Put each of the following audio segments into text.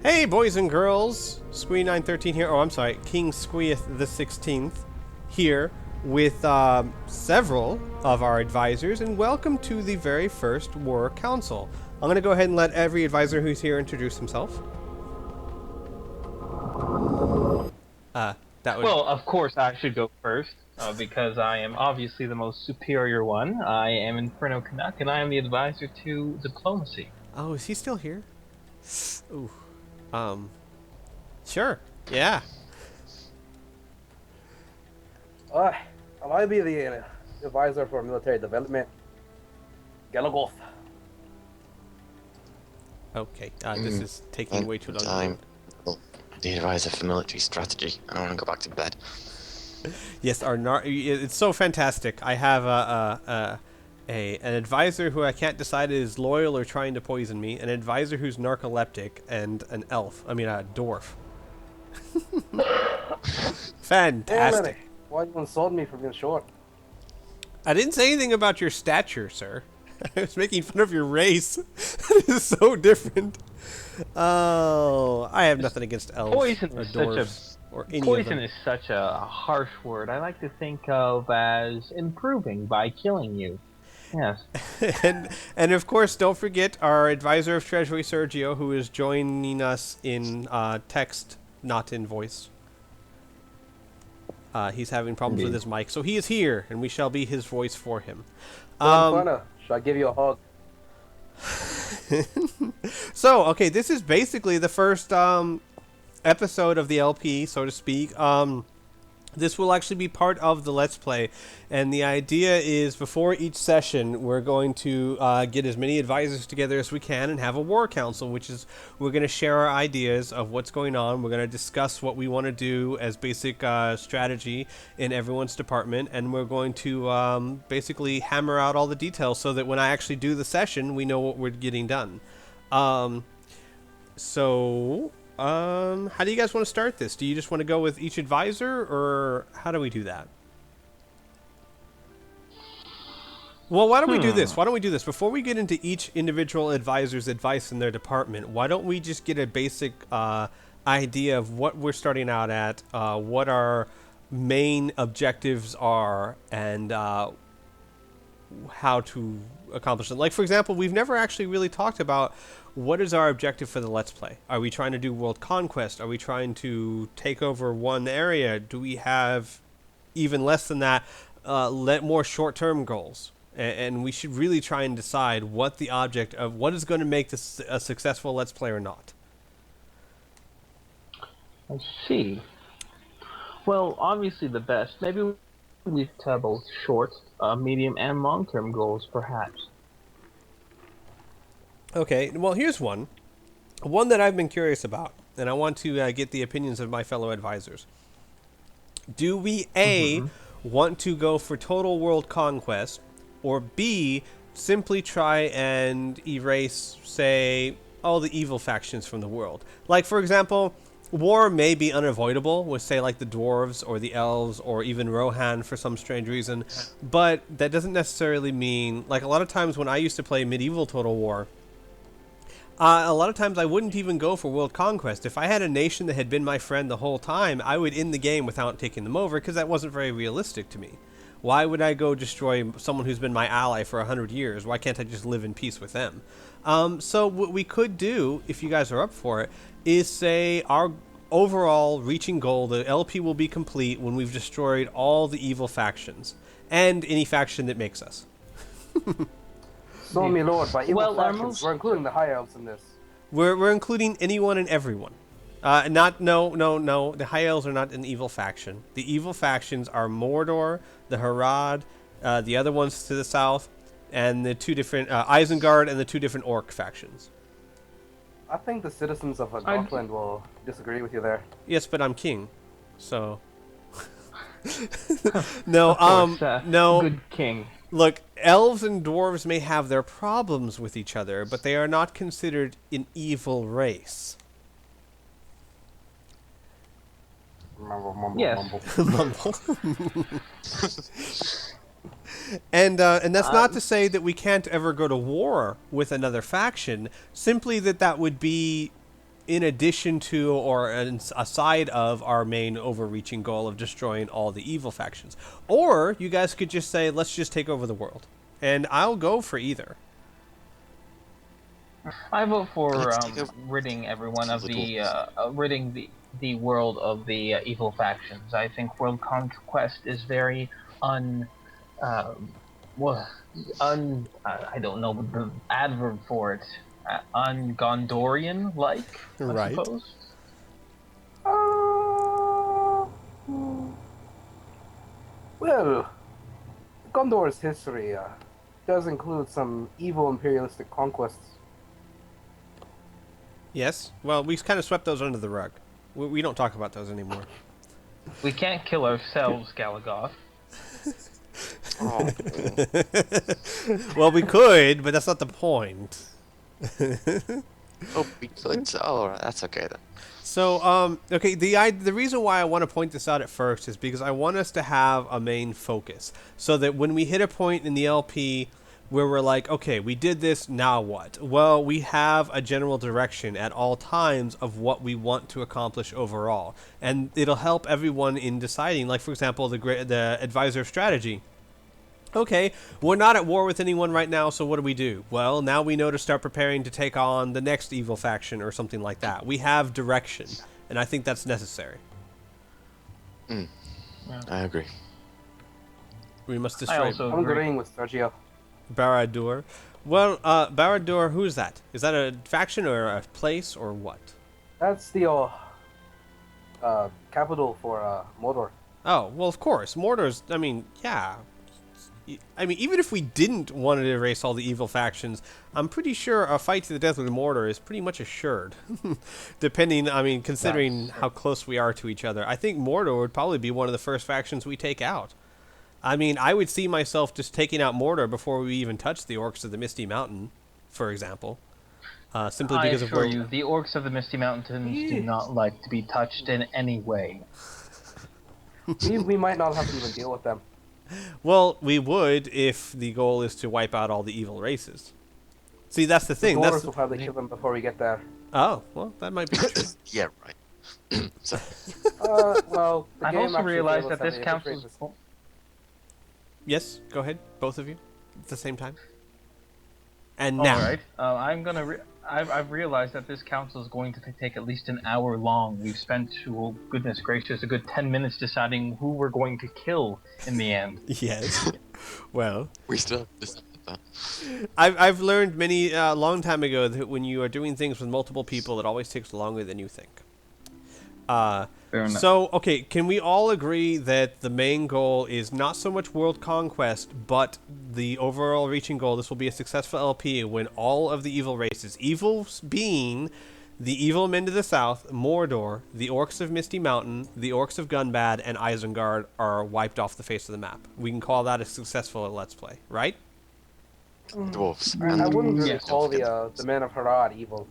Hey, boys and girls! Squee913 here. Oh, I'm sorry. King Squeeth the 16th here with several of our advisors, and welcome to the very first War Council. I'm going to go ahead and let every advisor who's here introduce himself. That would... Well, of course I should go first, because I am obviously the most superior one. I am Inferno Canuck, and I am the advisor to diplomacy. Oh, is he still here? Ooh. Sure. Yeah. I'll be the advisor for military development. Galagoth. Okay. This is taking way too long. I'm the advisor for military strategy. I want to go back to bed. Yes, it's so fantastic. I have an advisor who I can't decide is loyal or trying to poison me, an advisor who's narcoleptic, and an elf. I mean, a dwarf. Fantastic. Hey, why you insult me for being short? I didn't say anything about your stature, sir. I was making fun of your race. That is so different. Oh, I have nothing against elves Poison or is dwarves or any Poison of them. is such a harsh word. I like to think of as improving by killing you. Yes. and of course, don't forget our advisor of Treasury, Sergio, who is joining us in text, not in voice. He's having problems with his mic, so he is here, and we shall be his voice for him. Should I give you a hug? So, okay, this is basically the first episode of the LP, so to speak. This will actually be part of the Let's Play, and the idea is before each session we're going to get as many advisors together as we can and have a war council, which is we're going to share our ideas of what's going on. We're going to discuss what we want to do as basic strategy in everyone's department, and we're going to basically hammer out all the details so that when I actually do the session, we know what we're getting done. How do you guys want to start this? Do you just want to go with each advisor, or how do we do that? Well, why don't we do this? Why don't we do this? Before we get into each individual advisor's advice in their department, why don't we just get a basic idea of what we're starting out at, what our main objectives are, and how to accomplish them. Like, for example, we've never actually really talked about what is our objective for the Let's Play. Are we trying to do world conquest? Are we trying to take over one area? Do we have even less than that, more short-term goals? And we should really try and decide what the object of what is going to make this a successful Let's Play or not. I see. Well, obviously the best. Maybe we have both short, medium, and long-term goals, perhaps. Okay, well, here's one that I've been curious about, and I want to get the opinions of my fellow advisors. Do we, A, want to go for total world conquest, or B, simply try and erase, say, all the evil factions from the world? Like, for example, war may be unavoidable with, say, like the dwarves or the elves or even Rohan for some strange reason, but that doesn't necessarily mean, like, a lot of times when I used to play medieval Total War, a lot of times I wouldn't even go for world conquest. If I had a nation that had been my friend the whole time, I would end the game without taking them over, because that wasn't very realistic to me. Why would I go destroy someone who's been my ally for 100 years? Why can't I just live in peace with them? So what we could do, if you guys are up for it, is say our overall reaching goal, the LP will be complete when we've destroyed all the evil factions, and any faction that makes us. So, me lord, by evil factions, most... we're including the high elves in this. We're including anyone and everyone. No. The High Elves are not an evil faction. The evil factions are Mordor, the Harad, the other ones to the south, and the two different Isengard and the two different Orc factions. I think the citizens of Gotland will disagree with you there. Yes, but I'm king, so no. No. Good king. Look, elves and dwarves may have their problems with each other, but they are not considered an evil race. Mumble, mumble, Yes. mumble. And that's not to say that we can't ever go to war with another faction. Simply that would be in addition to or aside of our main overreaching goal of destroying all the evil factions. Or you guys could just say, let's just take over the world. And I'll go for either. I vote for Let's take over. ridding everyone of the Little- ridding the world of the evil factions. I think world conquest is very I don't know the adverb for it. Un-Gondorian-like, I Right. suppose. Well, Gondor's history does include some evil imperialistic conquests. Yes? Well, we kind of swept those under the rug. We don't talk about those anymore. We can't kill ourselves, Galagoth. Oh, Well, we could, but that's not the point. oh, we could. Oh, all right, that's okay then. So, okay, the reason why I want to point this out at first is because I want us to have a main focus, so that when we hit a point in the LP where we're like, okay, we did this, now what? Well, we have a general direction at all times of what we want to accomplish overall, and it'll help everyone in deciding. Like, for example, the advisor strategy. Okay, we're not at war with anyone right now, so what do? Well, now we know to start preparing to take on the next evil faction or something like that. We have direction, and I think that's necessary. I agree. We must I destroy also I'm agree. agreeing with Sergio. Barad-dûr. Well, Barad-dûr, who is that? Is that a faction or a place or what? That's the capital for Mordor. Oh, well, of course. Mordor's, I mean, yeah. I mean, even if we didn't want to erase all the evil factions, I'm pretty sure a fight to the death with Mordor is pretty much assured. Depending, I mean, considering how close we are to each other. I think Mordor would probably be one of the first factions we take out. I mean, I would see myself just taking out Mordor before we even touch the Orcs of the Misty Mountain, for example. Simply I because of assure where... you, the orcs of the Misty Mountains do not like to be touched in any way. We might not have to even deal with them. Well, we would if the goal is to wipe out all the evil races. See, that's the thing. Dwarves That's will probably kill them before we get there. Oh, well, that might be true. Yeah, right. So, Well, the I've game also actually realized gave us that this the counts interface. as... Yes, go ahead, both of you, at the same time. And now, All right. I've realized that this council is going to take at least an hour long. We've spent, oh goodness gracious, a good 10 minutes deciding who we're going to kill in the end. yes. Well, we still have to decide that. I've learned many long time ago that when you are doing things with multiple people, it always takes longer than you think. Fair enough. So, okay, can we all agree that the main goal is not so much world conquest, but the overall reaching goal? This will be a successful LP when all of the evil races, evils being the evil men to the south, Mordor, the orcs of Misty Mountain, the orcs of Gunbad, and Isengard, are wiped off the face of the map. We can call that a successful Let's Play, right? Dwarves. I wouldn't really Yes. call the men of Harad evil.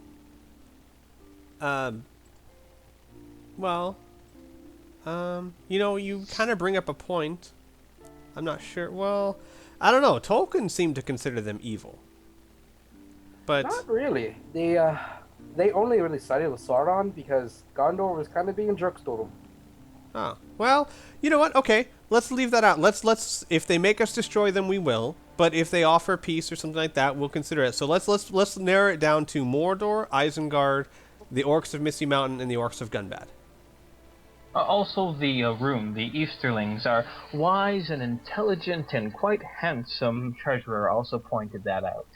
You know, you kind of bring up a point. I'm not sure. Well, I don't know. Tolkien seemed to consider them evil. But Not really. They only really sided with Sauron because Gondor was kind of being jerks to them. oh, well, you know what? Okay, let's leave that out. Let's if they make us destroy them, we will. But if they offer peace or something like that, we'll consider it. So let's narrow it down to Mordor, Isengard, the orcs of Misty Mountain, and the orcs of Gunbad. Also, the room, the Easterlings, are wise and intelligent and quite handsome. Treasurer also pointed that out.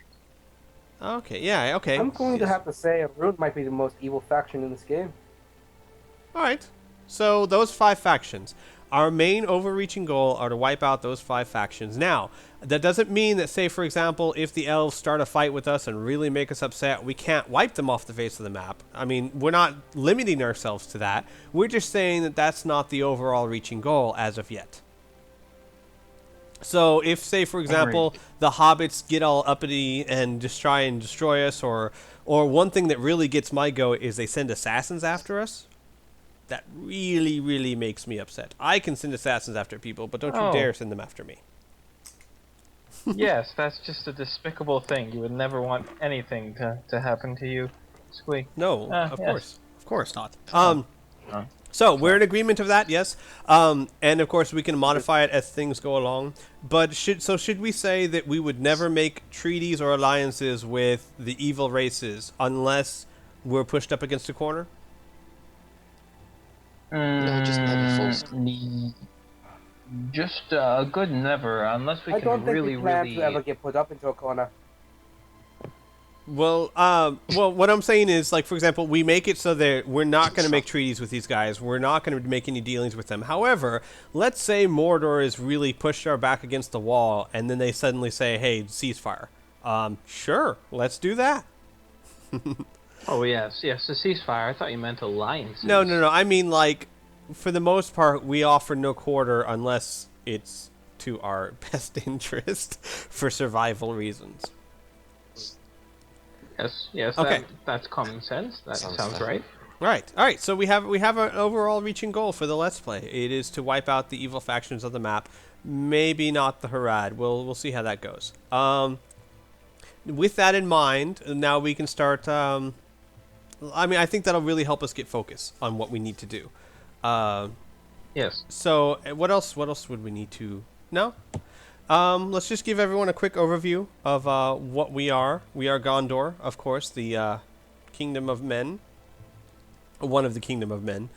Okay, yeah, okay. I'm going to Yes. have to say Rune might be the most evil faction in this game. All right. So those 5 factions. Our main overreaching goal are to wipe out those 5 factions. Now, that doesn't mean that, say, for example, if the elves start a fight with us and really make us upset, we can't wipe them off the face of the map. I mean, we're not limiting ourselves to that. We're just saying that that's not the overall reaching goal as of yet. So if, say, for example, the hobbits get all uppity and just try and destroy us, or one thing that really gets my goat is they send assassins after us, that really, really makes me upset. I can send assassins after people, but don't you Oh. dare send them after me. Yes, that's just a despicable thing. You would never want anything to happen to you. Squeak. No, Yes. of course not. Oh. So we're in agreement of that, yes. And of course we can modify it as things go along. But should we say that we would never make treaties or alliances with the evil races unless we're pushed up against a corner? No, just never full Just a good never, unless we I can don't think really, we plan really. to ever get put up into a corner. Well, what I'm saying is, like, for example, we make it so that we're not going to make treaties with these guys. We're not going to make any dealings with them. However, let's say Mordor is really pushed our back against the wall, and then they suddenly say, "Hey, ceasefire." Sure, let's do that. Oh yes, a ceasefire. I thought you meant alliances. No. I mean, like, for the most part, we offer no quarter unless it's to our best interest for survival reasons. Yes. Okay. That's common sense. That sounds fair. right. All right. So we have an overall reaching goal for the Let's Play. It is to wipe out the evil factions of the map. Maybe not the Harad. We'll see how that goes. With that in mind, now we can start. I mean, I think that'll really help us get focus on what we need to do. Yes. So what else would we need to know? Let's just give everyone a quick overview of what we are. We are Gondor, of course, the Kingdom of Men. One of the Kingdom of Men.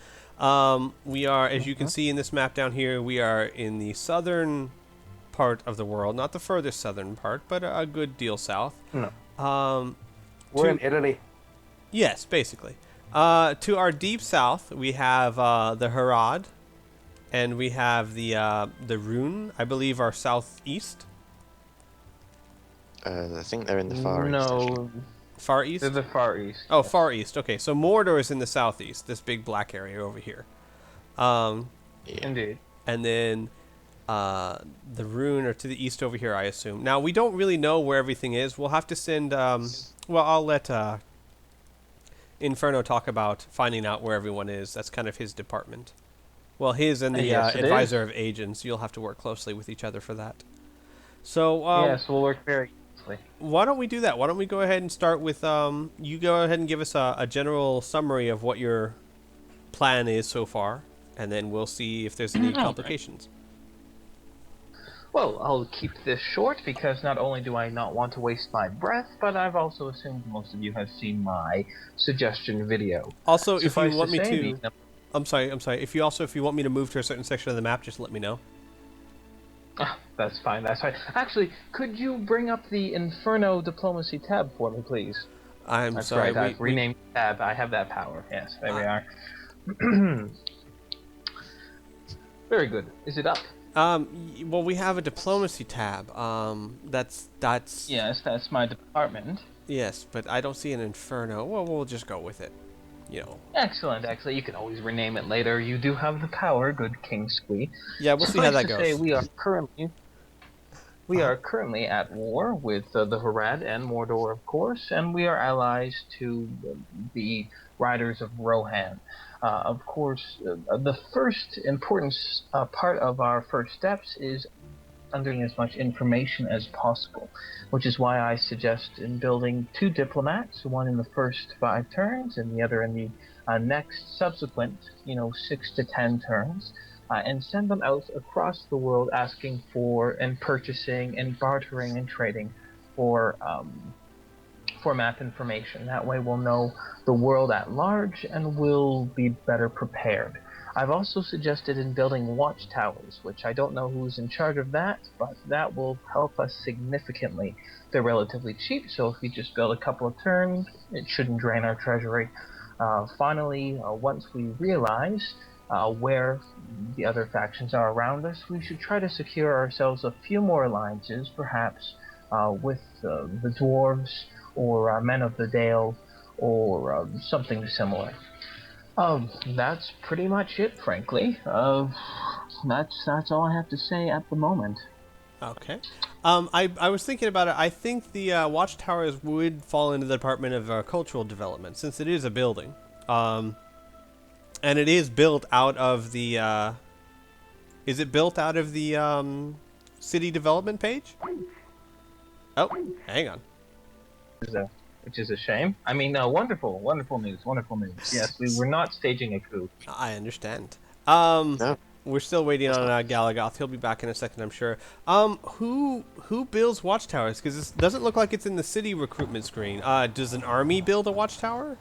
We are, as you can see in this map down here, we are in the southern part of the world. Not the furthest southern part, but a good deal south. No. We're in Italy. Yes, basically. To our deep south, we have the Harad. And we have the Rune, I believe, our southeast. I think they're in the far east. Actually. No, Far east? they're the far east. Oh, far east. Okay, so Mordor is in the southeast, this big black area over here. Yeah. Indeed. And then the Rune are to the east over here, I assume. Now, we don't really know where everything is. We'll have to send... well, I'll let Inferno talk about finding out where everyone is. That's kind of his department. Well, his and the Yes, it advisor of agents. You'll have to work closely with each other for that. So, Yes, we'll work very closely. why don't we do that? Why don't we go ahead and start with, you go ahead and give us a general summary of what your plan is so far, and then we'll see if there's any complications. Well, I'll keep this short because not only do I not want to waste my breath, but I've also assumed most of you have seen my suggestion video. Also, if you Suffice want me say, to... I'm sorry. If you want me to move to a certain section of the map, just let me know. That's fine. Actually, could you bring up the Inferno Diplomacy tab for me, please? I'm That's sorry. right. I've renamed the tab. I have that power. Yes, there we are. Very good. Is it up? Well, we have a diplomacy tab. That's Yes, that's my department. yes, but I don't see an Inferno. Well, we'll just go with it. You know. Excellent. You can always rename it later. You do have the power, good King Squee. Yeah, we'll see how that Suffice to goes. say, we are currently at war with the Harad and Mordor, of course, and we are allies to the Riders of Rohan. Of course, the first important part of our first steps is gathering as much information as possible, which is why I suggest in building 2 diplomats, one in the first 5 turns and the other in the next subsequent, 6 to 10 turns, and send them out across the world asking for and purchasing and bartering and trading for map information. That way we'll know the world at large and we'll be better prepared. I've also suggested in building watchtowers, which I don't know who's in charge of that, but that will help us significantly. They're relatively cheap, so if we just build a couple of turns, it shouldn't drain our treasury. Finally, once we realize where the other factions are around us, we should try to secure ourselves a few more alliances, perhaps with the dwarves or men of the Dale or something similar. That's pretty much it, frankly. That's all I have to say at the moment. Okay. I was thinking about it. I think the watchtowers would fall into the Department of Cultural Development, since it is a building. And it is built out of the... is it built out of the city development page? Oh, hang on. which is a shame. I mean, wonderful, wonderful news, wonderful news. Yes, we were not staging a coup. I understand. No. We're still waiting That's on not- Galagoth. He'll be back in a second, I'm sure. Who builds watchtowers? Because this doesn't look like it's in the city recruitment screen. Does an army build a watchtower?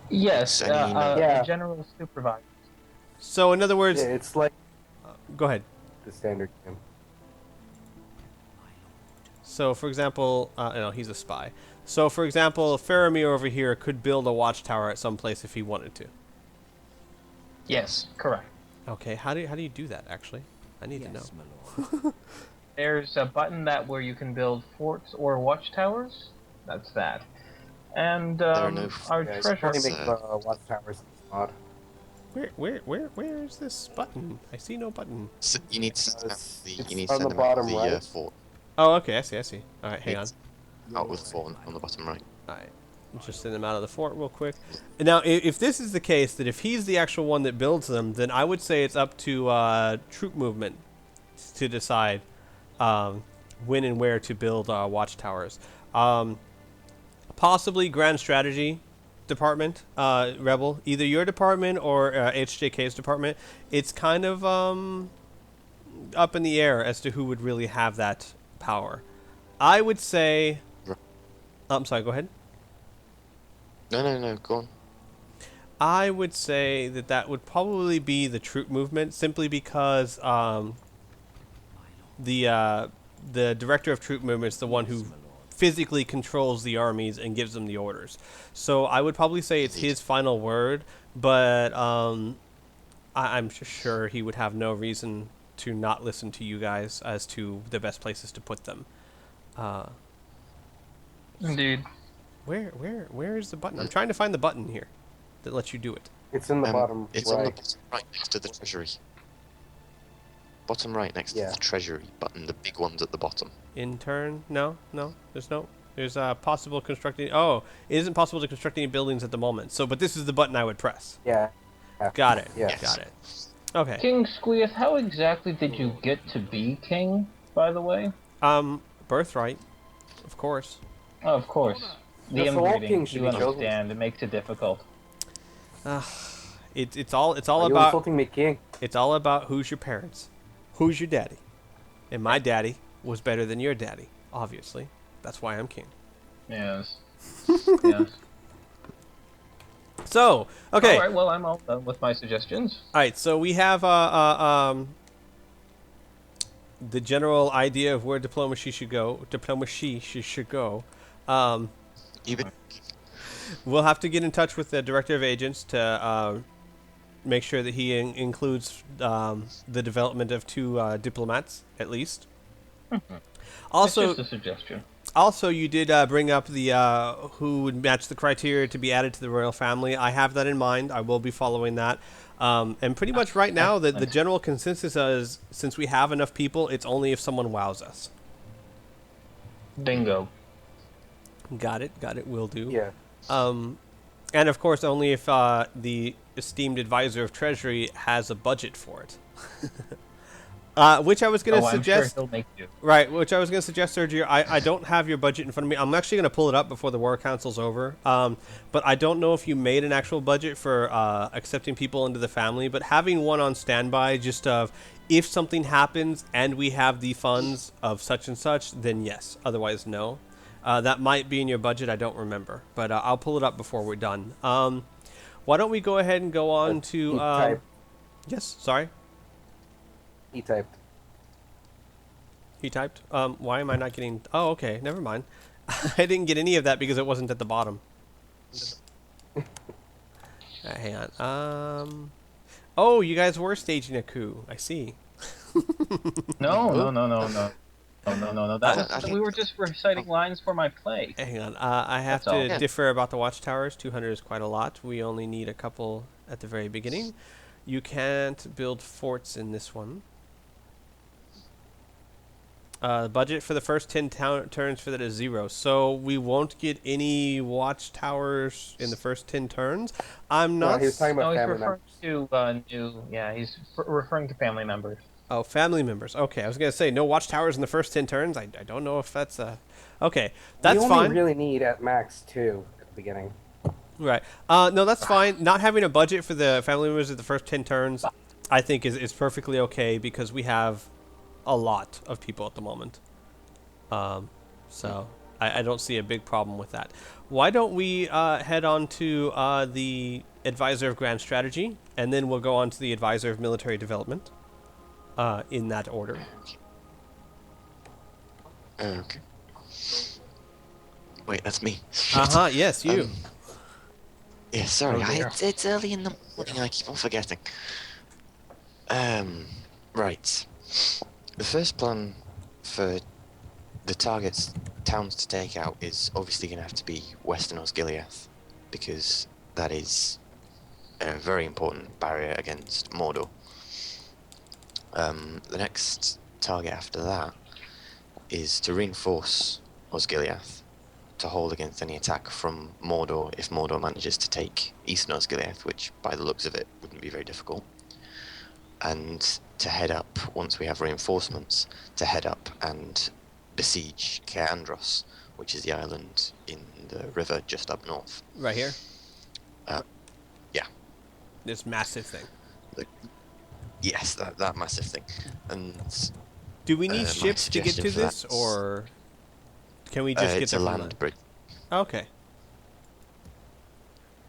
Yes, Any, Yeah. a general supervisor. So in other words, Yeah, it's like go ahead. the standard game. So for example, no, he's a spy. So for example, Faramir over here could build a watchtower at some place if he wanted to. Yes, correct. Okay, how do you do that actually? I need to know. There's a button where you can build forts or watchtowers. That's that. And are no our Yeah, you treasure. can only make Sad. watchtowers in this mod. Where is this button? I see no button. So you need to send out It's- the, it's you need to on send the them out bottom the right. fort. Oh, okay, I see. All right, hang on. It's out with fort on the bottom right. All right, just send them out of the fort real quick. Now, if this is the case, that if he's the actual one that builds them, then I would say it's up to troop movement to decide when and where to build watchtowers. Possibly Grand Strategy Department, Rebel, either your department or HJK's department. It's kind of up in the air as to who would really have that power. I would say. I'm sorry. Go ahead. No, go on. I would say that would probably be the troop movement, simply because the director of troop movement is the one who physically controls the armies and gives them the orders. So I would probably say it's his final word, but I'm sure he would have no reason to not listen to you guys as to the best places to put them. Indeed. Where is the button? I'm trying to find the button here that lets you do it. It's in the bottom It's on the right. bottom right next to the treasury. Bottom right next Yeah. to the treasury button, the big ones at the bottom. Intern? No. There's possible constructing. Oh, it isn't possible to construct any buildings at the moment. So, but this is the button I would press. Yeah. Got it. Yeah. Yes. Got it. Okay. King Squeeth, how exactly did you get to be king, by the way? Birthright, of course. Oh, of course. The Yes, all inbreeding, kings should you be chosen. understand. It makes it difficult. It's all Are you about insulting me, king? it's all about who's your parents, who's your daddy, and my daddy was better than your daddy. Obviously, that's why I'm king. Yes. Yes. So, okay. All right, well, I'm all done with my suggestions. All right, so we have the general idea of where diplomacy should go. Even We'll have to get in touch with the director of agents to make sure that he includes the development of 2 diplomats at least. Also, It's just a suggestion. Also, you did bring up the who would match the criteria to be added to the royal family. I have that in mind. I will be following that. And pretty much right now, the general consensus is, since we have enough people, it's only if someone wows us. Bingo. Got it. Will do. Yeah. And of course, only if the esteemed advisor of Treasury has a budget for it. Which I was going to I'm suggest. sure he'll make you. Right, which I was going to suggest, Sergio. I don't have your budget in front of me. I'm actually going to pull it up before the War Council's over. But I don't know if you made an actual budget for accepting people into the family. But having one on standby, just of if something happens and we have the funds of such and such, then yes. Otherwise, no. That might be in your budget. I don't remember. But I'll pull it up before we're done. Why don't we go ahead and go on to... E-type. yes, sorry? E-typed. He typed. Why am I not getting... Oh, okay. Never mind. I didn't get any of that because it wasn't at the bottom. Hang on. Oh, you guys were staging a coup. I see. No. That I was, think- we were just reciting lines for my play. Hang on. I have That's all. to Yeah. differ about the watchtowers. 200 is quite a lot. We only need a couple at the very beginning. You can't build forts in this one. Budget for the first 10 turns for that is 0. So we won't get any watchtowers in the first 10 turns. I'm No, not... he was talking No, about he's family referring members. to new. Yeah, he's referring to family members. Oh, family members. Okay, I was gonna say no watchtowers in the first 10 turns. I don't know if that's okay. That's you only fine. really need at max 2 at the beginning. Right. No, that's fine. Not having a budget for the family members at the first 10 turns, I think is perfectly okay because we have a lot of people at the moment. So I don't see a big problem with that. Why don't we head on to the advisor of grand strategy, and then we'll go on to the advisor of military development in that order. Okay. Wait, that's me. Uh-huh, yes, you. Yeah, sorry, Oh, dear. it's early in the morning. I keep on forgetting. Right. The first plan for the targets towns to take out is obviously going to have to be Western Osgiliath, because that is a very important barrier against Mordor. The next target after that is to reinforce Osgiliath to hold against any attack from Mordor if Mordor manages to take Eastern Osgiliath, which by the looks of it wouldn't be very difficult. And to head up, once we have reinforcements, to head up and besiege Caer Andros, which is the island in the river just up north. Right here? Yeah. This massive thing. Yes, that massive thing. And Do we need my ships to get suggestion to for this, that's- or can we just get it's there a from land bridge. Okay.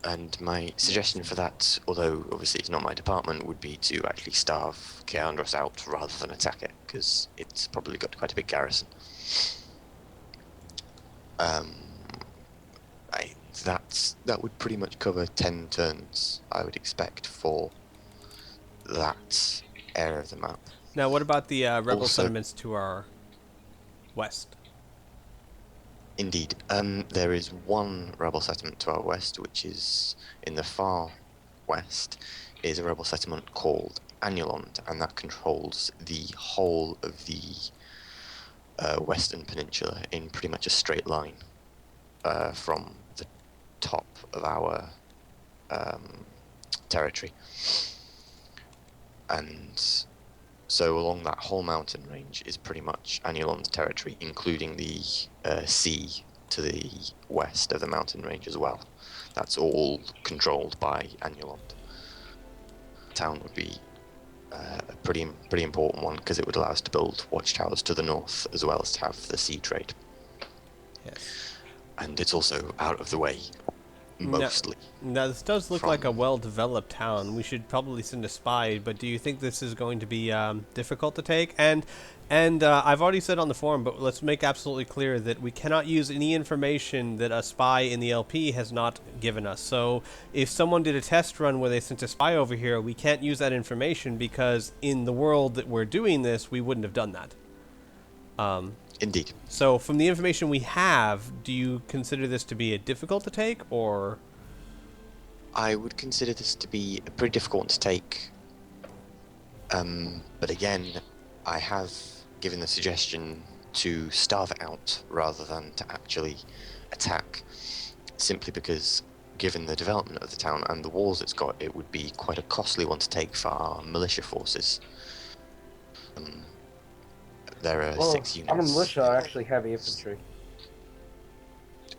And my suggestion for that, although obviously it's not my department, would be to actually starve Caer Andros out rather than attack it, because it's probably got quite a big garrison. That would pretty much cover 10 turns, I would expect, for that area of the map. Now, what about the rebel Also- settlements to our west? Indeed. There is one rebel settlement to our west, which is in the far west, is a rebel settlement called Annulond, and that controls the whole of the western peninsula in pretty much a straight line from the top of our territory. And so along that whole mountain range is pretty much Annulond's territory, including the sea to the west of the mountain range as well. That's all controlled by Annulond. Town would be a pretty important one, because it would allow us to build watchtowers to the north as well as to have the sea trade. Yes. And it's also out of the way, mostly. Now, this does look like a From- well-developed town. We should probably send a spy, but do you think this is going to be difficult to take? And I've already said on the forum, but let's make absolutely clear that we cannot use any information that a spy in the LP has not given us. So if someone did a test run where they sent a spy over here, we can't use that information because in the world that we're doing this, we wouldn't have done that. Indeed. So from the information we have, do you consider this to be a difficult to take, or... I would consider this to be a pretty difficult one to take. But again, I have given the suggestion to starve it out rather than to actually attack, simply because, given the development of the town and the walls it's got, it would be quite a costly one to take for our militia forces. There are 6 units. Our militia are actually heavy infantry.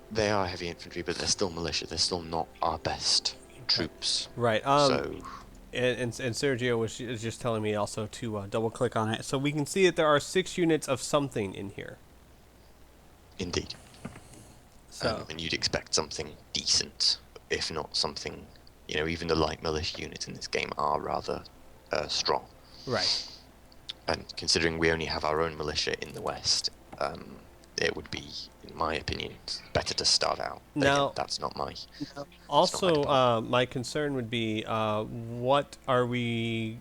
They are heavy infantry, but they're still militia. They're still not our best troops. Right. So, And Sergio is just telling me also to double click on it, so we can see that there are 6 units of something in here. indeed. So And you'd expect something decent, if not something, even the light militia units in this game are rather strong. right. And considering we only have our own militia in the west, it would be, in my opinion, better to start out. But Now- again, that's not my... Also, my my concern would be what are we?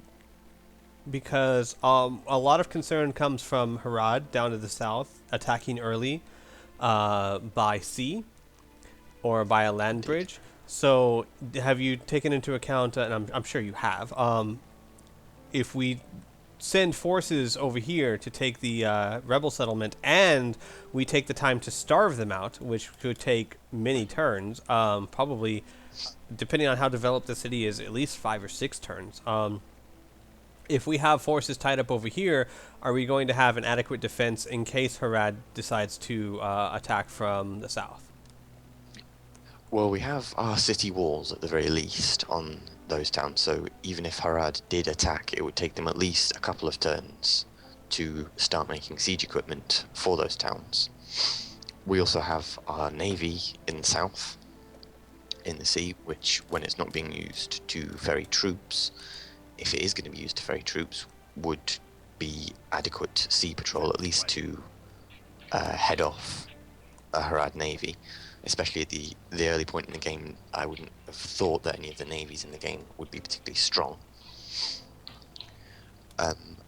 Because a lot of concern comes from Harad down to the south, attacking early by sea or by a land bridge. So, have you taken into account, and I'm sure you have, if we send forces over here to take the rebel settlement and we take the time to starve them out, which could take many turns, probably, depending on how developed the city is, at least 5 or 6 turns, if we have forces tied up over here, are we going to have an adequate defense in case Harad decides to attack from the south? Well, we have our city walls at the very least on those towns, so even if Harad did attack, it would take them at least a couple of turns to start making siege equipment for those towns. We also have our navy in the south, in the sea, which, when it's not being used to ferry troops, if it is going to be used to ferry troops, would be adequate sea patrol, at least to head off a Harad navy. Especially at the early point in the game, I wouldn't have thought that any of the navies in the game would be particularly strong.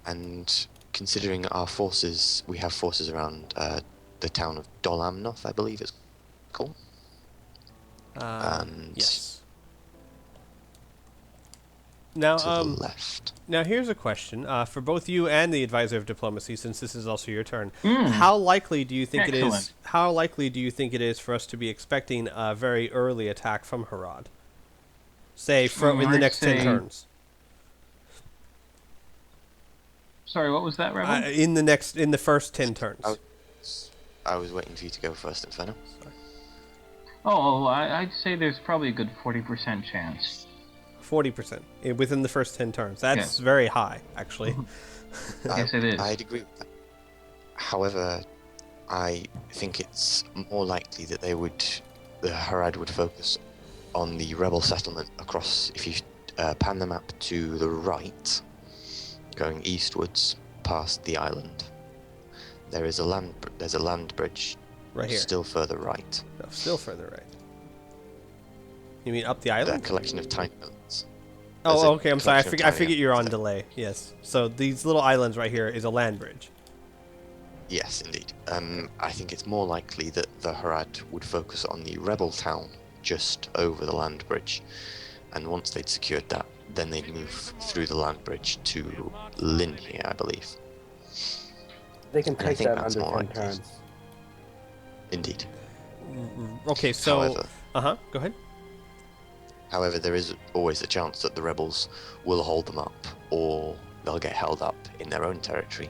And considering our forces, we have forces around the town of Dolamnoth, I believe it's called. And Yes. Now, to the left. Now, here's a question for both you and the advisor of diplomacy, since this is also your turn. Mm. How likely do you think it is? Excellent. How likely do you think it is for us to be expecting a very early attack from Harad? Say from in the I'd next 10 say- turns. Sorry, what was that, Rebel? In the first 10 turns. I was waiting for you to go first, Inferno. I'd say there's probably a good 40% chance. 40% within the first 10 turns. That's very high, actually. Yes, it is. I'd agree with that. However, I think it's more likely that the Harad would focus on the rebel settlement across, if you pan the map to the right, going eastwards past the island. There's a land bridge Right here. still further right. No, still further right. You mean up the A island? collection of tiny islands. There's a Oh, okay. I'm sorry. collection of I tiny figured you're on islands there. delay. Yes. So these little islands right here is a land bridge. Yes, indeed. I think it's more likely that the Harad would focus on the rebel town just over the land bridge, and once they'd secured that, then they'd move through the land bridge to Linhir, I believe. They can I take think that that's under more 10 likely. turns. Indeed. Okay. So. However, Go ahead. However, there is always a chance that the rebels will hold them up, or they'll get held up in their own territory,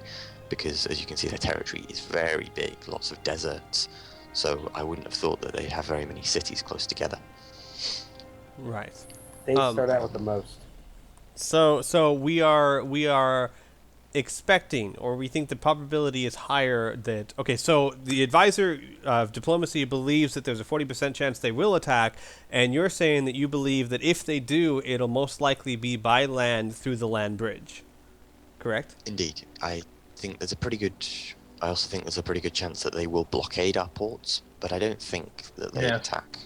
because as you can see, their territory is very big, lots of deserts. So I wouldn't have thought that they'd have very many cities close together. Right. They start out with the most. So we are expecting, or we think the probability is higher that so the advisor of diplomacy believes that there's a 40% chance they will attack, and you're saying that you believe that if they do, it'll most likely be by land through the land bridge. Correct? Indeed, I also think there's a pretty good chance that they will blockade our ports, but I don't think that they attack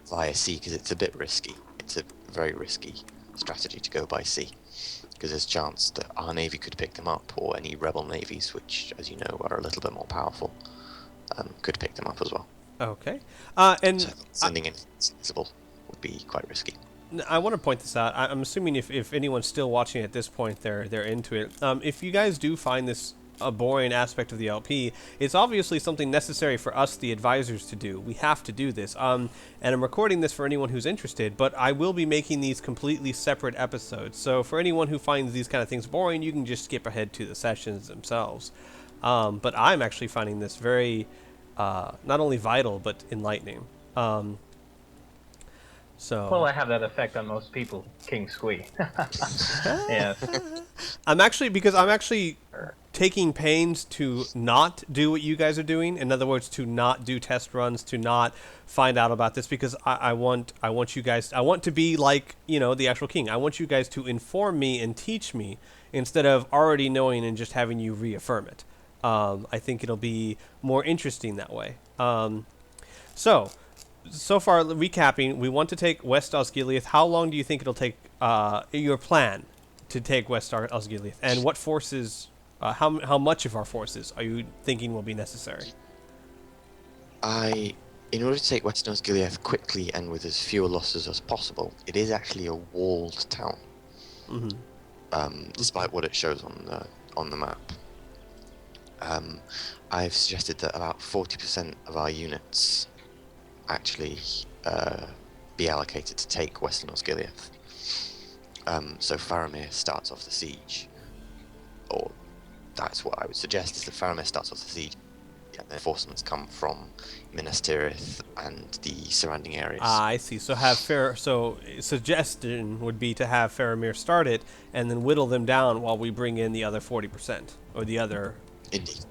via sea, because it's a bit risky. It's a very risky strategy to go by sea, because there's a chance that our navy could pick them up, or any rebel navies, which, as you know, are a little bit more powerful, could pick them up as well. Okay. And So sending in Invincible would be quite risky. I want to point this out. I'm assuming if anyone's still watching at this point, they're into it. If you guys do find this a boring aspect of the LP, it's obviously something necessary for us, the advisors, to do. We have to do this. And I'm recording this for anyone who's interested, but I will be making these completely separate episodes. So for anyone who finds these kind of things boring, you can just skip ahead to the sessions themselves. But I'm actually finding this very, not only vital, but enlightening. Well, I have that effect on most people, King Squee. Yes. I'm actually taking pains to not do what you guys are doing. In other words, to not do test runs, to not find out about this, because I want you guys. I want to be like the actual king. I want you guys to inform me and teach me instead of already knowing and just having you reaffirm it. I think it'll be more interesting that way. So far, recapping, we want to take West Osgiliath. How long do you think it'll take, your plan to take West Osgiliath? And what forces, how much of our forces are you thinking will be necessary? In order to take West Osgiliath quickly and with as few losses as possible, it is actually a walled town. Despite what it shows on the map. I've suggested that about 40% of our units actually be allocated to take Western Osgiliath. So Faramir starts off the siege, or that's what I would suggest, is that Faramir starts off the siege, and the reinforcements come from Minas Tirith and the surrounding areas. Ah, I see. So suggestion would be to have Faramir start it and then whittle them down while we bring in the other 40% or the other. Indeed.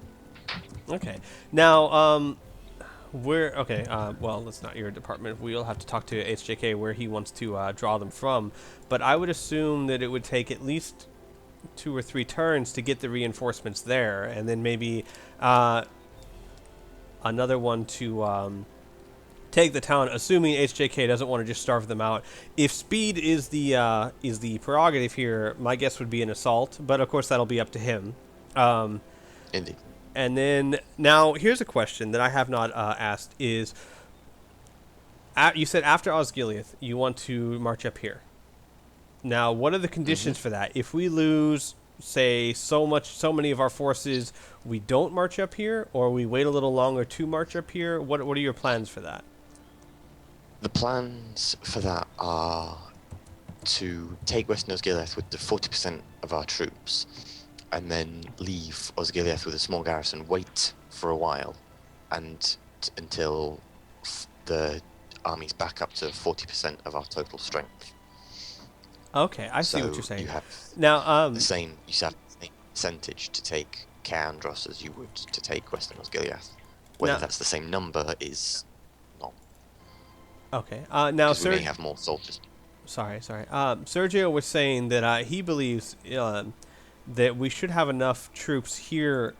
Okay. Now, well, that's not your department. We'll have to talk to HJK where he wants to draw them from. But I would assume that it would take at least 2 or 3 turns to get the reinforcements there, and then maybe another one to take the town, assuming HJK doesn't want to just starve them out. If speed is the prerogative here, my guess would be an assault, but of course that'll be up to him. Indeed. And then, now, here's a question that I have not asked is, you said after Osgiliath, you want to march up here. Now, what are the conditions for that? If we lose, say, so many of our forces, we don't march up here, or we wait a little longer to march up here? What are your plans for that? The plans for that are to take Western Osgiliath with the 40% of our troops, and then leave Osgiliath with a small garrison, wait for a while, and until the army's back up to 40% of our total strength. Okay, I see what So you're saying. You have Now, the same percentage to take Caandros as you would to take Western Osgiliath. Whether Now- that's the same number is not. okay. Now, Because we sir. may have more soldiers. Sorry. Sergio was saying that he believes that we should have enough troops here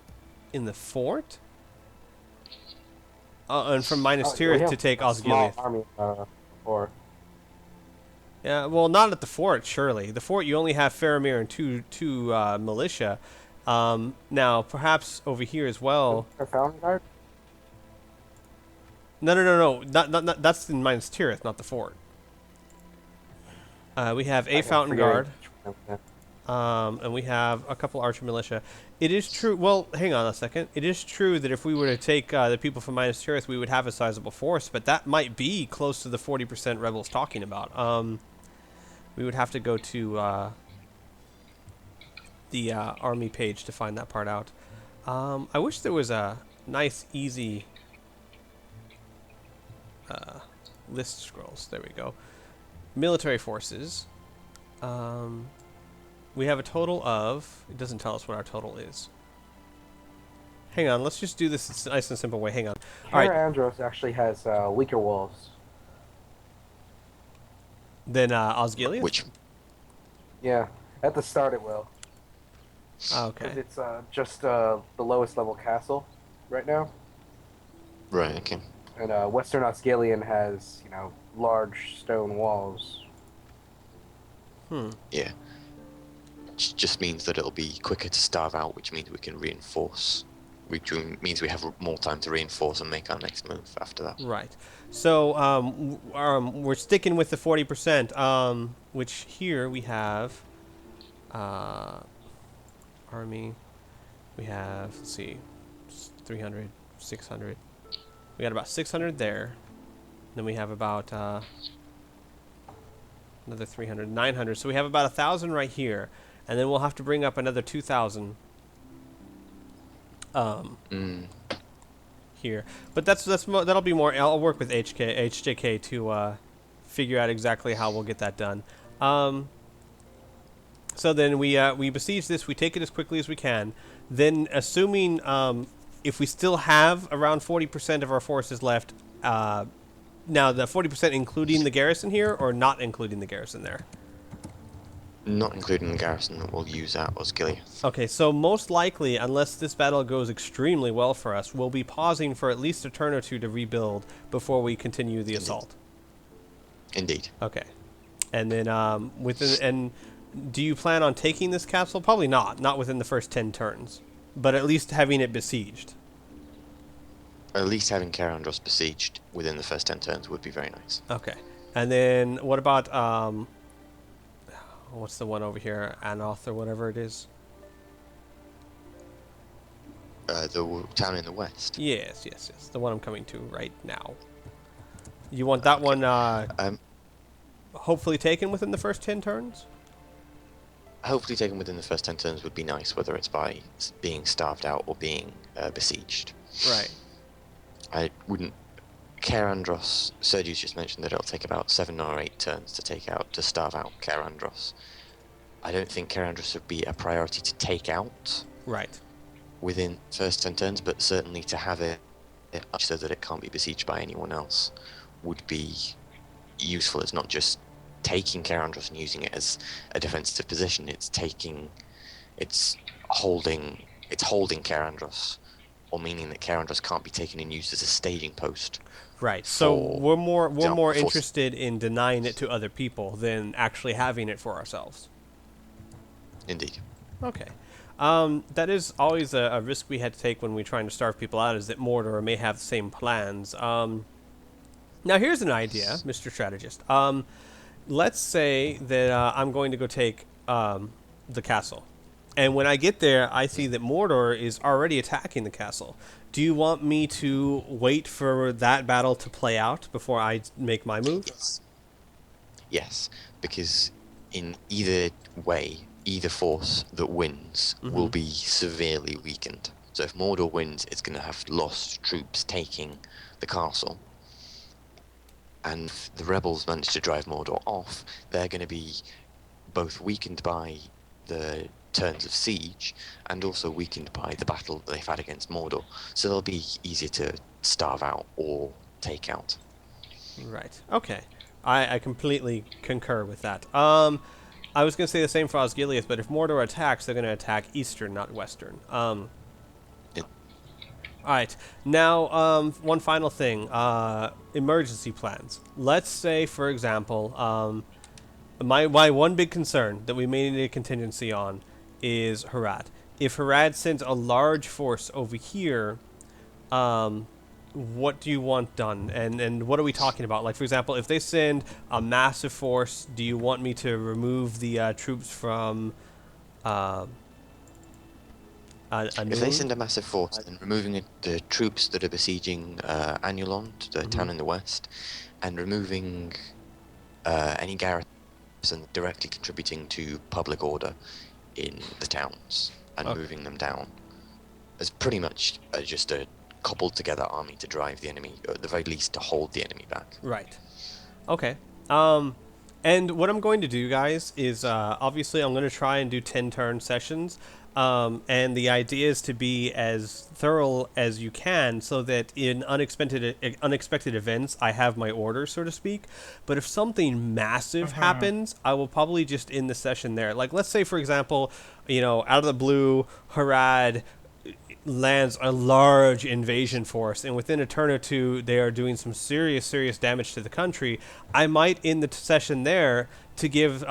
in the fort, and from Minas We Tirith have to take a small Osgiliath. army, or Yeah, well, not at the fort, surely. The fort, you only have Faramir and two militia. Now, perhaps over here as well. a Fountain Guard. No. Not that's in Minas Tirith, not the fort. We have a Fountain Guard. And we have a couple archer militia. It is true. Well, hang on a second. It is true that if we were to take the people from Minas Tirith, we would have a sizable force, but that might be close to the 40% rebels talking about. We would have to go to the army page to find that part out. I wish there was a nice, easy list scrolls. There we go. Military forces. We have a total of... It doesn't tell us what our total is. Hang on, let's just do this nice and simple way. Hang on. All right, Andros actually has weaker walls. then Osgiliath? Which Yeah, at the start it will. Okay. 'Cause it's just the lowest level castle right now. right? Okay. And Western Osgilian has, large stone walls. Yeah. Which just means that it'll be quicker to starve out, which means we can reinforce. Which means we have more time to reinforce and make our next move after that. Right. So we're sticking with the 40%, which here we have army. We have, let's see, 300, 600. We got about 600 there. Then we have about another 300, 900. So we have about 1,000 right here. And then we'll have to bring up another 2,000 here. But that'll be more. I'll work with HJK to figure out exactly how we'll get that done. So then we besiege this. We take it as quickly as we can. Then, assuming if we still have around 40% of our forces left, now the 40% including the garrison here, or not including the garrison there? Not including the garrison that we'll use at Osgiliath. Okay, so most likely, unless this battle goes extremely well for us, we'll be pausing for at least a turn or two to rebuild before we continue the assault. Indeed. Okay, and then and do you plan on taking this castle? Probably not within the first 10 turns, but at least having it besieged. At least having Caandros besieged within the first 10 turns would be very nice. Okay, and then what about what's the one over here, Anoth or whatever it is? The town in the west. Yes, the one I'm coming to right now. You want that one hopefully taken within the first 10 turns? hopefully taken within the first 10 turns would be nice, whether it's by being starved out or being besieged. Right. I wouldn't. Caer Andros, Sergius just mentioned that it'll take about 7 or 8 turns to starve out Caer Andros. I don't think Caer Andros would be a priority to take out Right. within first 10 turns, but certainly to have it so that it can't be besieged by anyone else would be useful. It's not just taking Caer Andros and using it as a defensive position, it's holding Caer Andros, or meaning that Caer Andros can't be taken and used as a staging post. Right. So we're more for- interested in denying it to other people than actually having it for ourselves. Indeed. Okay. That is always a risk we had to take when we're trying to starve people out, is that Mordor may have the same plans. Now, here's an idea, Mr. Strategist. Let's say that I'm going to go take the castle. And when I get there, I see that Mordor is already attacking the castle. Do you want me to wait for that battle to play out before I make my move? Yes, because in either way, either force that wins will be severely weakened. So if Mordor wins, it's going to have lost troops taking the castle. And if the rebels manage to drive Mordor off, they're going to be both weakened by the turns of siege and also weakened by the battle that they've had against Mordor. So they'll be easier to starve out or take out. Right. Okay. I completely concur with that. I was going to say the same for Osgiliath, but if Mordor attacks, they're going to attack eastern, not western. Yeah. Alright, now, one final thing. Emergency plans. Let's say, for example, my one big concern that we may need a contingency on is Harad. If Harad sends a large force over here, what do you want done? And what are we talking about? Like, for example, if they send a massive force, do you want me to remove the troops from If they send a massive force, then removing the troops that are besieging Anulon, the town in the west, and removing any garrison directly contributing to public order in the towns and moving them down. It's pretty much just a cobbled together army to drive the enemy, or at the very least to hold the enemy back. Right. Okay. And what I'm going to do, guys, is obviously I'm going to try and do 10-turn sessions. And the idea is to be as thorough as you can so that in unexpected events, I have my order, so to speak. But if something massive happens, I will probably just end the session there. Like, let's say, for example, out of the blue, Harad lands a large invasion force, and within a turn or two, they are doing some serious damage to the country. I might end the session there to give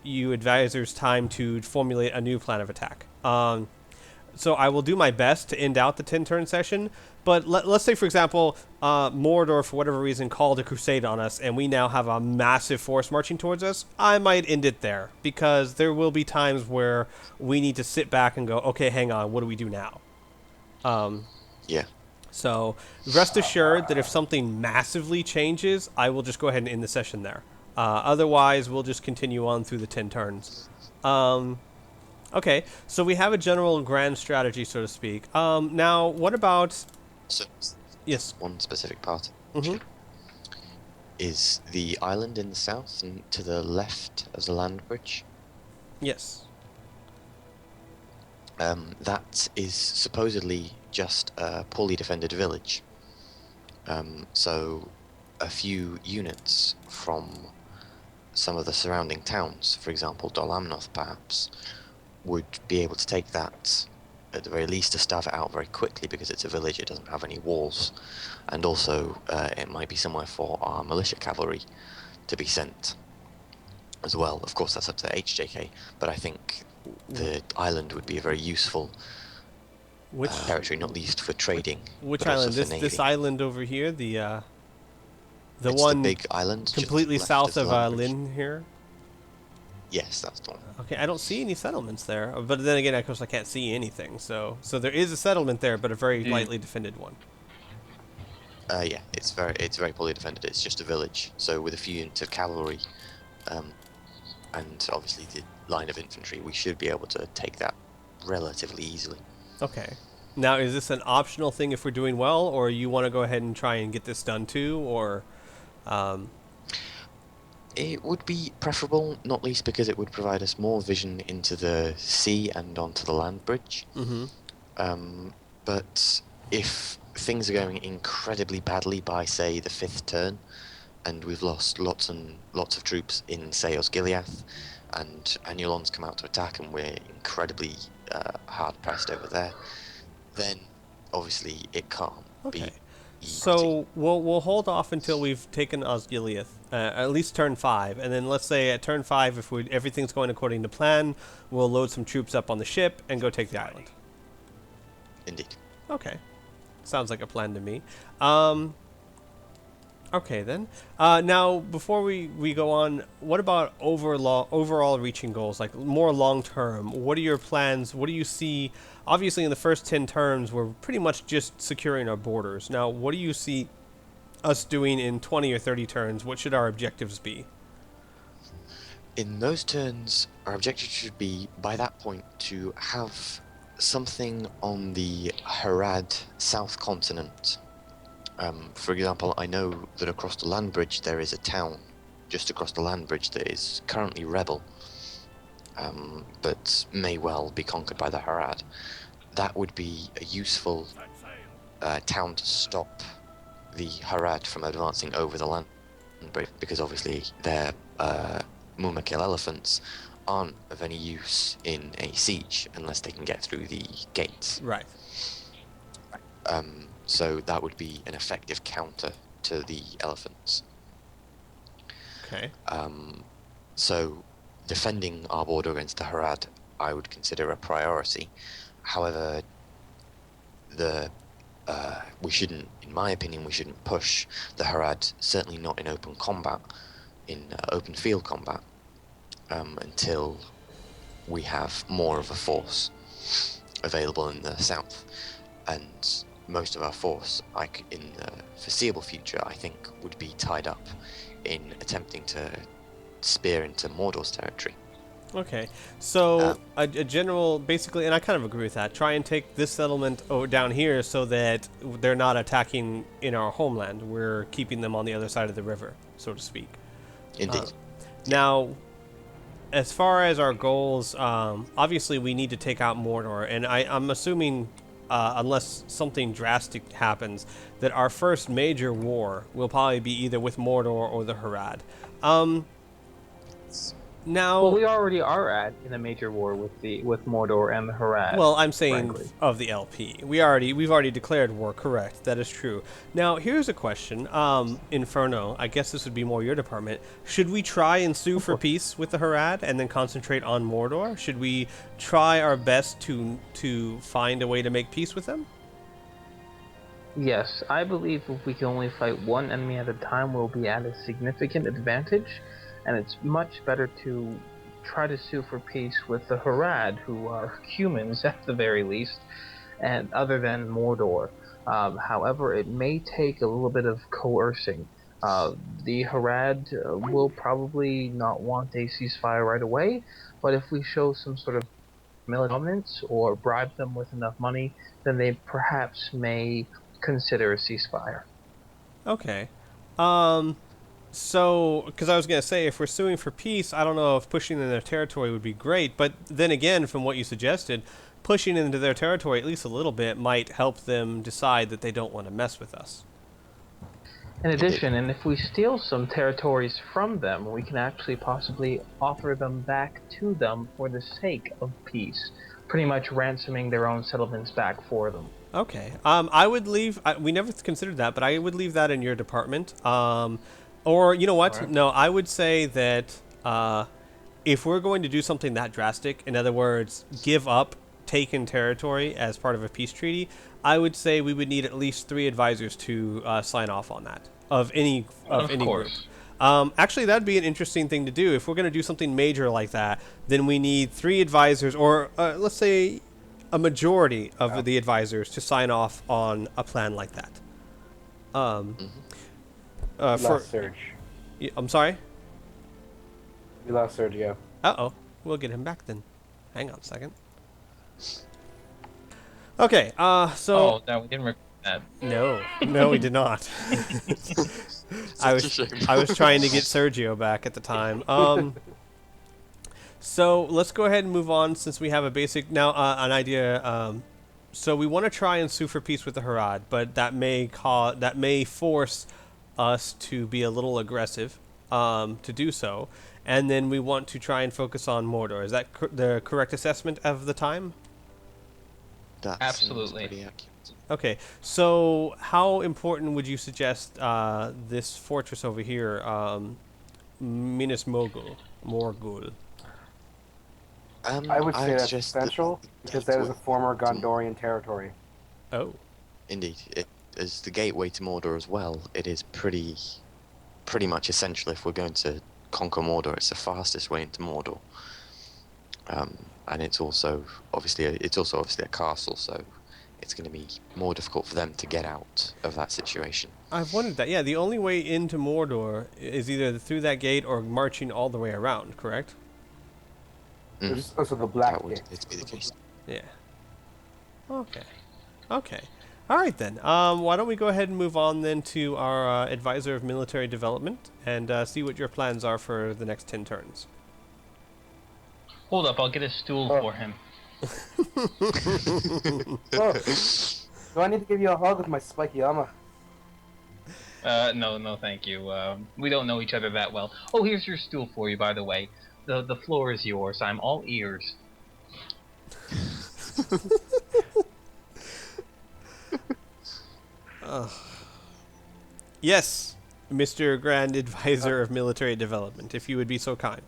you advisors time to formulate a new plan of attack. So I will do my best to end out the 10-turn session, but let's say, for example, Mordor, for whatever reason, called a crusade on us, and we now have a massive force marching towards us. I might end it there, because there will be times where we need to sit back and go, okay, hang on, what do we do now? Yeah. So rest assured that if something massively changes, I will just go ahead and end the session there. Otherwise, we'll just continue on through the 10 turns. Okay, so we have a general grand strategy, so to speak. Now, what about... So, Yes. one specific part Mm-hmm. is the island in the south and to the left of the land bridge. Yes. That is supposedly just a poorly defended village. So a few units from some of the surrounding towns, for example Dol Amroth perhaps, would be able to take that, at the very least to starve it out very quickly, because it's a village, it doesn't have any walls, and also it might be somewhere for our militia cavalry to be sent as well. Of course that's up to HJK, but I think the island would be a very useful territory, not least for trading. Which but also island? for This navy. island over here, the It's one the big island just completely left south the of land bridge. Lynn here. Yes, that's the one. Okay, I don't see any settlements there, but then again, of course, I can't see anything. So there is a settlement there, but a very lightly defended one. Yeah, it's very poorly defended. It's just a village. So with a few units of cavalry, and obviously the line of infantry, we should be able to take that relatively easily. Okay. Now, is this an optional thing if we're doing well, or you want to go ahead and try and get this done too, or? It would be preferable, not least because it would provide us more vision into the sea and onto the land bridge. But if things are going incredibly badly by, say, the 5th turn, and we've lost lots and lots of troops in, say, Osgiliath, and Anulon's come out to attack, and we're incredibly hard pressed over there, then obviously it can't be Okay. easy. So we'll hold off until we've taken Osgiliath, at least turn 5, and then let's say at turn 5, if everything's going according to plan, we'll load some troops up on the ship and go take the island. Indeed. Okay, sounds like a plan to me. Okay then. Now before we go on, what about overall reaching goals, like more long term? What are your plans? What do you see? Obviously, in the first 10 turns, we're pretty much just securing our borders. Now, what do you see us doing in 20 or 30 turns? What should our objectives be? In those turns, our objective should be, by that point, to have something on the Harad South continent. For example, I know that across the land bridge there is a town just across the land bridge that is currently rebel, but may well be conquered by the Harad. That would be a useful town to stop the Harad from advancing over the land bridge, because obviously their Mumakil elephants aren't of any use in a siege unless they can get through the gates. Right. So that would be an effective counter to the elephants. Okay. So defending our border against the Harad, I would consider a priority. However, we shouldn't, in my opinion, we shouldn't push the Harad, certainly not in open combat, in open field combat, until we have more of a force available in the south. And most of our force, in the foreseeable future, I think, would be tied up in attempting to spear into Mordor's territory. Okay, so a general, basically, and I kind of agree with that, try and take this settlement down here so that they're not attacking in our homeland. We're keeping them on the other side of the river, so to speak. Indeed. Now, as far as our goals, obviously we need to take out Mordor, and I'm assuming, unless something drastic happens, that our first major war will probably be either with Mordor or the Harad. Now, Well, we already are in a major war with Mordor and the Harad. well, I'm saying frankly. of the LP. We've already declared war, correct? That is true. Now, here's a question. Inferno, I guess this would be more your department. Should we try and sue for peace with the Harad and then concentrate on Mordor? Should we try our best to find a way to make peace with them? Yes, I believe if we can only fight one enemy at a time, we'll be at a significant advantage, and it's much better to try to sue for peace with the Harad, who are humans at the very least, and other than Mordor. However, it may take a little bit of coercing. The Harad will probably not want a ceasefire right away, but if we show some sort of military dominance or bribe them with enough money, then they perhaps may consider a ceasefire. Okay. So, because I was going to say, if we're suing for peace, I don't know if pushing in their territory would be great, but then again, from what you suggested, pushing into their territory at least a little bit might help them decide that they don't want to mess with us. In addition, and if we steal some territories from them, we can actually possibly offer them back to them for the sake of peace, pretty much ransoming their own settlements back for them. Okay. I would leave, we never considered that, but I would leave that in your department. Or, you know what? Alright. No, I would say that if we're going to do something that drastic, in other words, give up taken territory as part of a peace treaty, I would say we would need at least 3 advisors to sign off on that, of any group. course. Actually, that'd be an interesting thing to do. If we're going to do something major like that, then we need 3 advisors, or let's say a majority of the advisors to sign off on a plan like that. Last surge. I'm sorry? We lost Sergio. Uh-oh. We'll get him back then. Hang on a second. Okay, so... Oh, no, we didn't record that. No, we did not. I was trying to get Sergio back at the time. So let's go ahead and move on since we have a basic now an idea. So we want to try and sue for peace with the Harad, but that may force us to be a little aggressive to do so, and then we want to try and focus on Mordor. Is that the correct assessment of the time? That Absolutely. seems pretty accurate. Okay, so how important would you suggest this fortress over here, Minas Morgul? I would say that's suggest that essential the because that is a gateway former to- Gondorian territory. Oh, Indeed, it is the gateway to Mordor as well. It is pretty much essential if we're going to conquer Mordor. It's the fastest way into Mordor, and it's also obviously a castle, so it's going to be more difficult for them to get out of that situation. I've wondered that. Yeah, the only way into Mordor is either through that gate or marching all the way around, correct? There's also the Black That would Gate. be the case. Yeah. Okay. Okay. All right then. Why don't we go ahead and move on then to our advisor of military development and see what your plans are for the next 10 turns. Hold up, I'll get a stool for him. Oh, do I need to give you a hug with my spiky armor? No, thank you. We don't know each other that well. Oh, here's your stool for you, by the way. The floor is yours. I'm all ears. Yes, Mr. Grand Advisor of Military Development, if you would be so kind.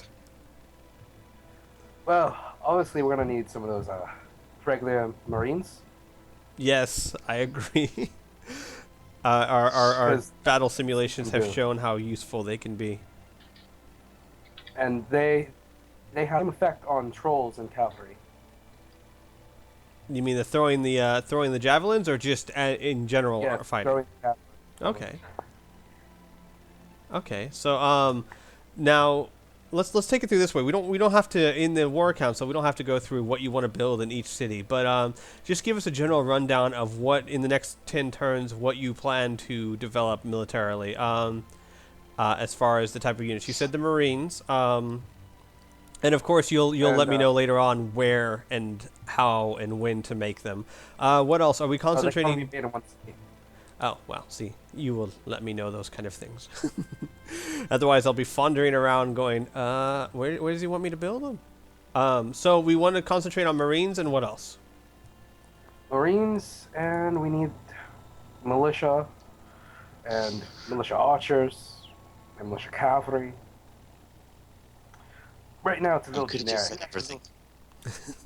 Well, obviously we're gonna need some of those regular Marines. Yes, I agree. Our Because- battle simulations have Yeah. shown how useful they can be. And they have an effect on trolls and cavalry. You mean the throwing the javelins, or just in general Yeah, fighting? throwing cavalry. Okay. Okay. So now let's take it through this way. We don't have to in the war council. We don't have to go through what you want to build in each city, but just give us a general rundown of what in the next 10 turns what you plan to develop militarily. As far as the type of units, you said the Marines. And of course, you'll let me know later on where and how and when to make them. What else are we They can only concentrating? be made in one city. Oh, well, see, you will let me know those kind of things. Otherwise, I'll be wandering around going, where does he want me to build them? So we want to concentrate on Marines and what else? Marines, and we need militia, and militia archers, and militia cavalry. Right now, it's a You little could have just generic. said everything.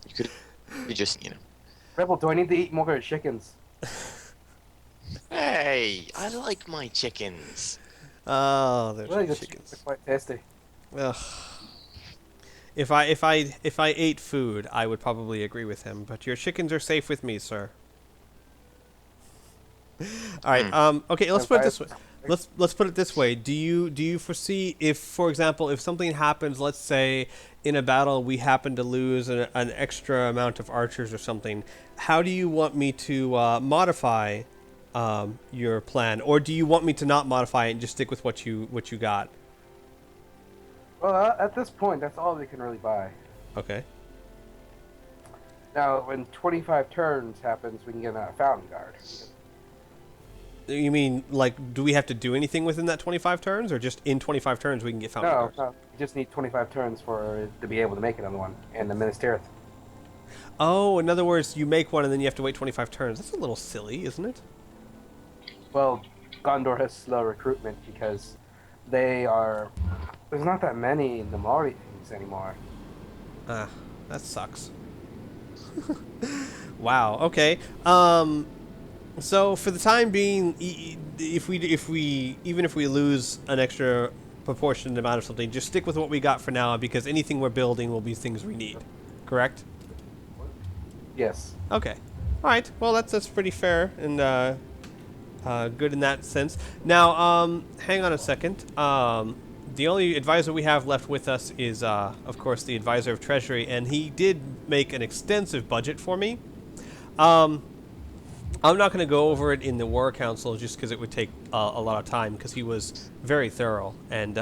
You could have just, Rebel, do I need to eat more chickens? Hey, I like my chickens. Oh, there's Well, your chickens. are quite tasty. Ugh. If I ate food, I would probably agree with him. But your chickens are safe with me, sir. All right. Okay. Let's put it this way. Let's put it this way. Do you foresee if, for example, if something happens, let's say in a battle we happen to lose an extra amount of archers or something, how do you want me to modify your plan, or do you want me to not modify it and just stick with what you got? Well, at this point, that's all they can really buy. Okay. Now, when 25 turns happens, we can get a fountain guard. You mean, like, do we have to do anything within that 25 turns, or just in 25 turns we can get fountain No, guards? no, you just need 25 turns for to be able to make another one in the Minas Tirith. Oh, in other words, you make one and then you have to wait 25 turns. That's a little silly, isn't it? Well, Gondor has slow recruitment because there's not that many in the Maori things anymore. Ah, that sucks. Wow. Okay. So for the time being, if we lose an extra proportionate amount of something, just stick with what we got for now, because anything we're building will be things we need. Correct? Yes. Okay. All right. Well, that's pretty fair and good in that sense. Now, hang on a second. the only advisor we have left with us is, of course, the advisor of Treasury, and he did make an extensive budget for me. Um, I'm not going to go over it in the War Council just because it would take a lot of time, because he was very thorough, and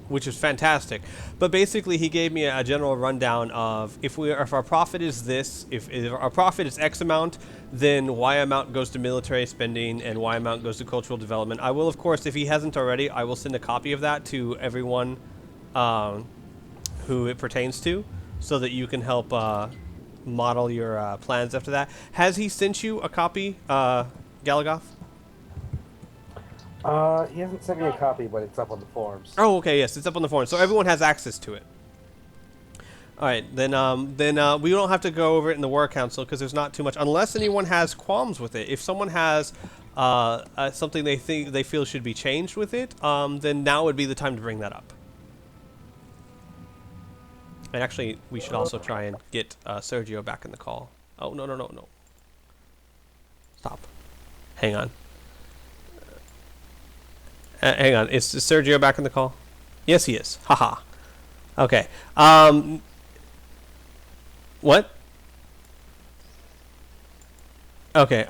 which is fantastic. But basically, he gave me a general rundown of if our profit is this, if our profit is X amount, then Y amount goes to military spending and Y amount goes to cultural development. I will, of course, if he hasn't already, I will send a copy of that to everyone who it pertains to, so that you can help model your plans after that. Has he sent you a copy, Galagoth? He hasn't sent me a copy, but it's up on the forums. Oh, okay, yes, it's up on the forum, so everyone has access to it. All right, then we don't have to go over it in the War Council because there's not too much, unless anyone has qualms with it. If someone has something they feel should be changed with it, then now would be the time to bring that up. And actually, we should also try and get Sergio back in the call. Oh, no. Stop. Hang on. Hang on. Is Sergio back in the call? Yes, he is. Haha. Okay. What? Okay.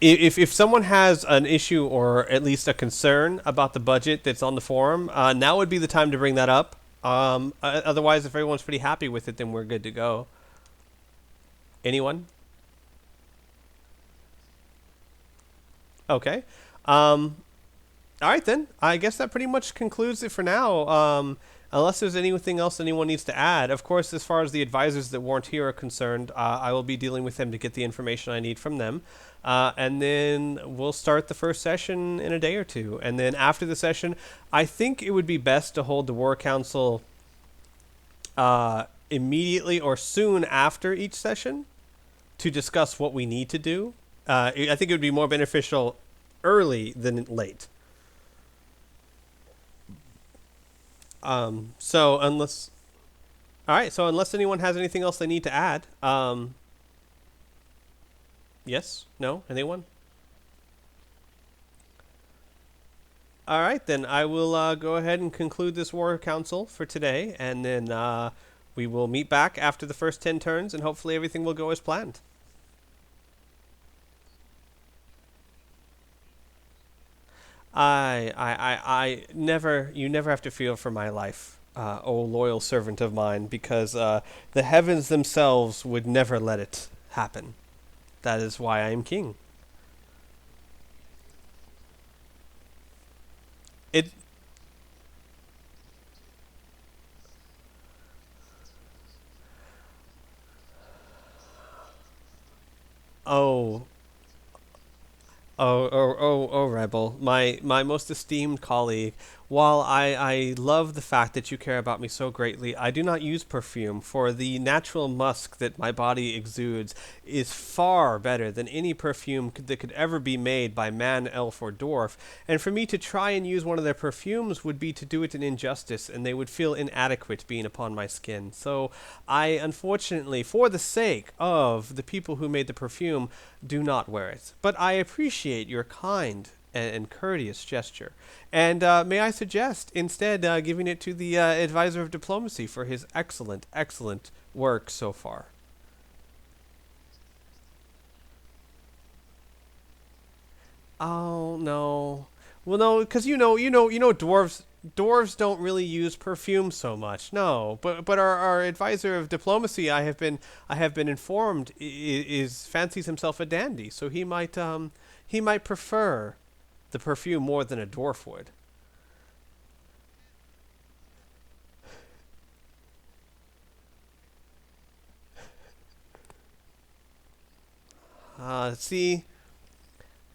If someone has an issue or at least a concern about the budget that's on the forum, now would be the time to bring that up. Otherwise, if everyone's pretty happy with it, then we're good to go. Anyone? Okay. All right, then. I guess that pretty much concludes it for now. Unless there's anything else anyone needs to add. Of course, as far as the advisors that weren't here are concerned, I will be dealing with them to get the information I need from them. And then we'll start the first session in a day or two. And then after the session, I think it would be best to hold the War Council immediately or soon after each session to discuss what we need to do. I think it would be more beneficial early than late. So unless anyone has anything else they need to add, yes, no, anyone? All right, then I will go ahead and conclude this War Council for today, and then we will meet back after the first 10 turns, and hopefully everything will go as planned. You never have to fear for my life, O loyal servant of mine, because the heavens themselves would never let it happen. That is why I am king. It. Oh. Oh, Rebel, my most esteemed colleague, while I love the fact that you care about me so greatly, I do not use perfume, for the natural musk that my body exudes is far better than any perfume that could ever be made by man, elf, or dwarf, and for me to try and use one of their perfumes would be to do it an injustice, and they would feel inadequate being upon my skin. So I, unfortunately, for the sake of the people who made the perfume, do not wear it. But I appreciate your kind and courteous gesture. And may I suggest instead giving it to the advisor of diplomacy for his excellent, excellent work so far. Oh no. Well, no, because dwarves don't really use perfume so much. No, but our advisor of diplomacy, I have been informed, is fancies himself a dandy, so he might prefer the perfume more than a dwarf would. See,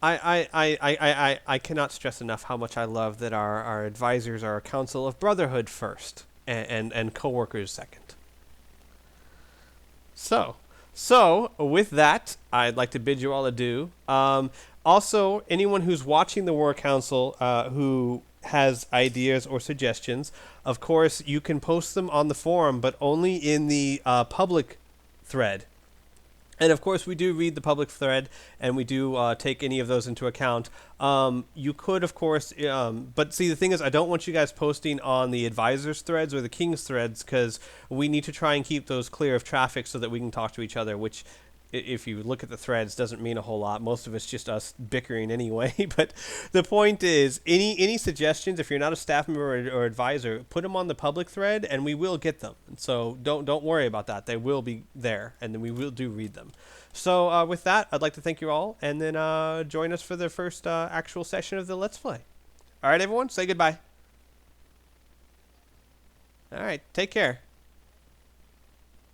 I cannot stress enough how much I love that our advisors are a council of brotherhood first, and co-workers second. So with that, I'd like to bid you all adieu. Also, anyone who's watching the War Council who has ideas or suggestions, of course, you can post them on the forum, but only in the public thread. And of course, we do read the public thread, and we do take any of those into account. You could, of course, but see, the thing is, I don't want you guys posting on the advisors' threads or the king's threads, because we need to try and keep those clear of traffic so that we can talk to each other, which, if you look at the threads, doesn't mean a whole lot. Most of it's just us bickering anyway. But the point is, any suggestions, if you're not a staff member or advisor, put them on the public thread, and we will get them. So don't worry about that. They will be there, and then we will do read them. So with that, I'd like to thank you all, and then join us for the first actual session of the Let's Play. All right, everyone, say goodbye. All right, take care.